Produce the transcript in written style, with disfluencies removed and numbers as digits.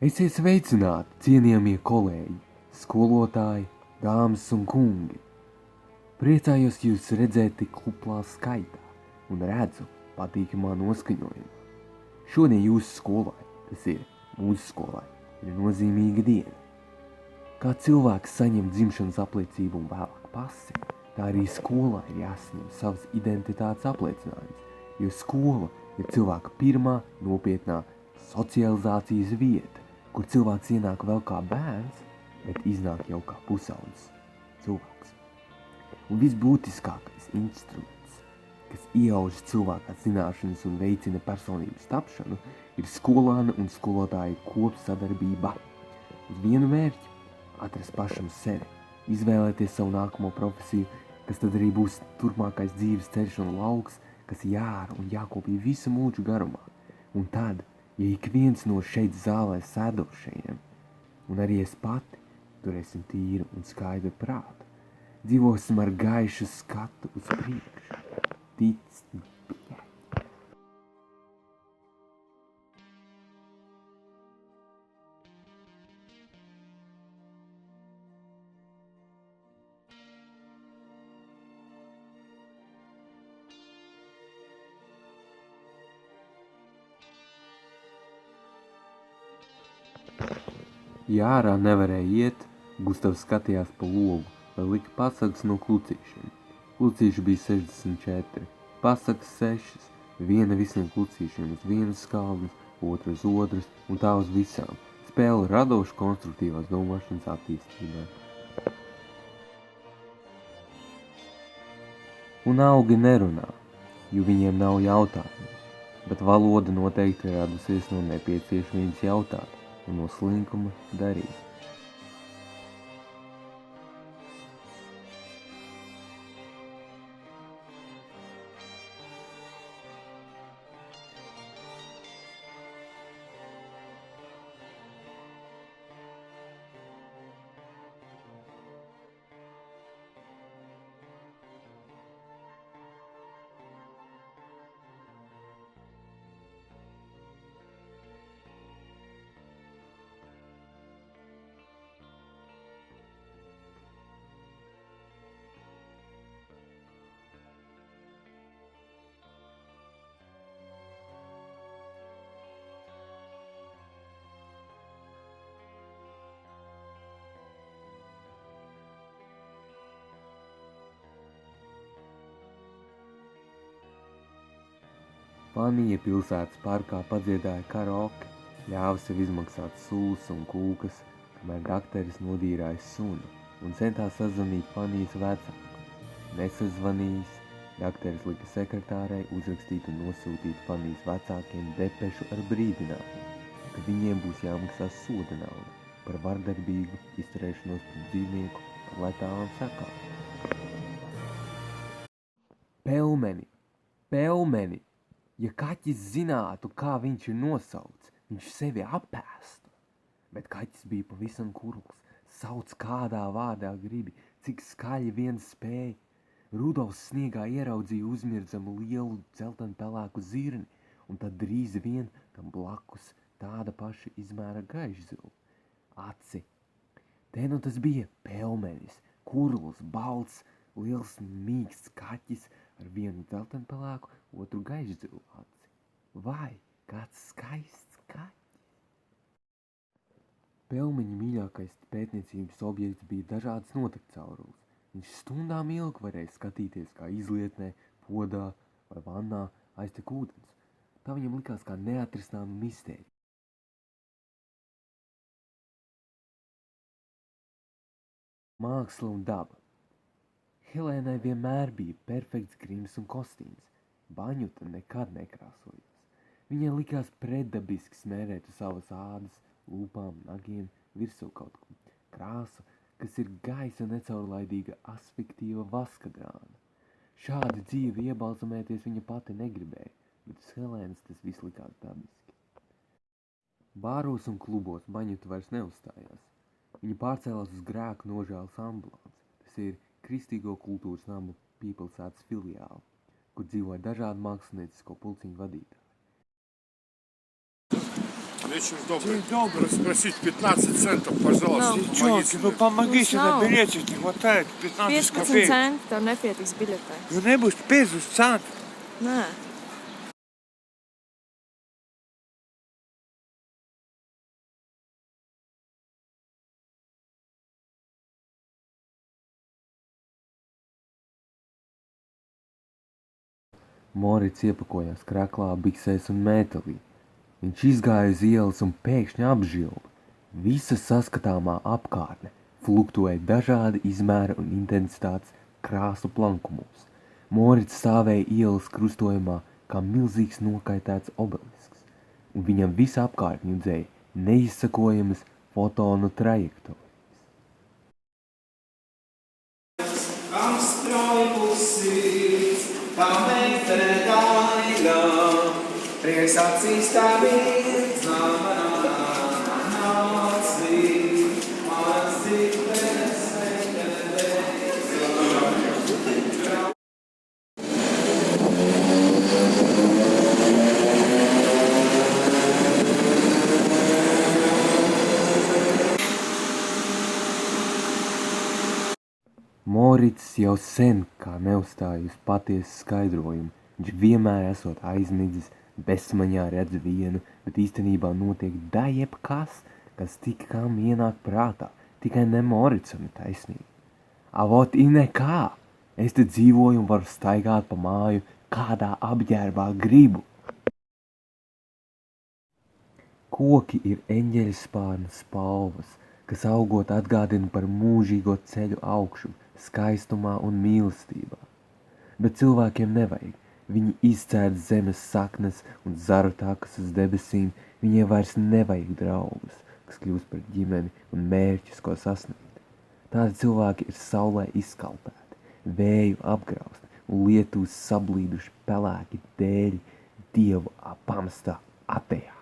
Esiet sveicināti, cienījamie kolēģi, skolotāji, dāmas un kungi. Priecājos jūs redzēt tik kuplā skaitā un redzu patīkamā noskaņojumā. Šodien jūsu skolai, tas ir mūsu skolai, ir nozīmīga diena. Kā cilvēks saņem dzimšanas apliecību un vēlāk pasi, tā arī skolai ir jāsaņem savas identitātes apliecinājums, jo skola ir cilvēka pirmā nopietnā socializācijas vieta, kur cilvēks ienāk vēl kā bērns, bet iznāk jau kā pusaudzis cilvēks. Un visbūtiskākais instruments, kas ieauž cilvēkā zināšanas un veicina personības tapšanu, ir skolāna un skolotāja kopsadarbība. Uz vienu mērķi – atrast pašam sevi, izvēlēties savu nākamo profesiju, kas tad arī būs turpmākais dzīves ceļš un lauks, kas jāra un jākopja visu mūžu garumā. Un tad, ja ik viens no šeit zālē sēdošajiem, un arī es pati, turēsim tīru un skaidru prātu, dzīvosim ar gaišu skatu uz priekšu. Tic, bija. Ja ārā nevarēja iet, Gustavs skatījās pa logu, lai lika pasakas no klucīšiem. Klucīši bija 64, pasakas 6, viena visiem klucīšiem uz vienas skaldas, otra uz otras un tā uz visām. Spēle radoša konstruktīvās domāšanas attīstībai. Un augi nerunā, jo viņiem nav jautājumu, bet valoda noteikti radusies no nepieciešamības jautāt un no slinkuma darīt. Fanija pilsētas parkā padziedāja karaoke, ļāva sev izmaksāt sulas un kūkas, kamēr dakteris nodīrāja suni un centās sazvanīt Fanijas vecāku. Nesazvanījis, dakteris lika sekretārei uzrakstīt un nosūtīt Fanijas vecākiem depešu ar brīdinājumu, ka viņiem būs jāmaksā soda nauda par vardarbīgu izturēšanos pret dzīvnieku ar letālām sekām. Pelmeni! Ja kaķis zinātu, kā viņš ir nosaukts, viņš sevi apēstu. Bet kaķis bija pavisam kurls, sauc kādā vārdā gribi, cik skaļi viens spēja. Rudolfs sniegā ieraudzīja uzmirdzamu lielu dzeltenpelēku zirni, un tad drīz vien tam blakus tāda paša izmēra gaišzila aci. Te nu tas bija pelmenis, kurls, balts, liels mīksts kaķis ar vienu dzeltenpelēku, otru gaišzilu aci. Vai, kāds skaists kaķis! Pelmeņa mīļākais pētniecības objekts bija dažādas notekcaurules. Viņš stundām ilgi varēja skatīties, kā izlietnē, podā vai vannā aiztek ūdens. Tā viņam likās kā neatrisināma mistērija. Māksla un daba. Helēnai vienmēr bija perfekts grims un kostīms. Baņuta nekad nekrāsojās. Viņai likās pretdabiski smērēt uz savas ādas, lūpām, nagiem, virsū kaut ko. Krāsa, kas ir gaisa necaurlaidīga asfiktīva vaskadrāna. Šādi dzīvi iebalsamēties viņa pati negribēja, bet uz Helēnas tas viss likās dabiski. Bāros un klubos Baņuta vairs neuzstājās. Viņa pārcēlās uz grēku nožēlas ambulāns. Tas ir Kristīgo kultūras namu Pīpilsētas filiāli, kur dzīvoja dažādi māksliniecisko pulciņu vadītāji. Очень добрый. День добрый. Спросить 15 центов, пожалуйста, помогите. Девчонки, помогите, Mums nav. на билете не хватает 15 15 копеек. centi tev nepietiks biļetē. Nebūs 5 centi. Nē. Morits iepakojās kraklā, biksēs un mētelī. Viņš izgāja uz ielas un pēkšņi apžilba. Visa saskatāmā apkārtne fluktuēja dažādi izmēra un intensitātes krāsu plankumos. Morits stāvēja ielas krustojumā kā milzīgs nokaitēts obelisks, un viņam visapkārt ņudzēja neizsakojamas fotonu trajektorijas. Kā meitene daļa, prieks acīs tā viens, nāc līdz, mans dzīves meitene Morits jau sen kā neuzstāja uz patiesu skaidrojumu. Viņš vienmēr esot aizmidzis, bezsmaņā redz vienu, bet īstenībā notiek da jebkas, kas tik kam ienāk prātā, tikai ne Moritsam ir taisnība. Avot i nekā, es te dzīvoju un varu staigāt pa māju, kādā apģērbā gribu. Koki ir eņģeļspārnu spalvas, kas augot atgādina par mūžīgo ceļu augšu, skaistumā un mīlestībā. Bet cilvēkiem nevajag. Viņi izcērt zemes saknes un zaru takas uz debesīm. Viņiem vairs nevajag draugus, kas kļūst par ģimeni un mērķus, ko sasniegt. Tādi cilvēki ir saulē izkaltēti, vēju apgrausti un lietūs sablīduši pelēki dēļi dievu pamestā atejā.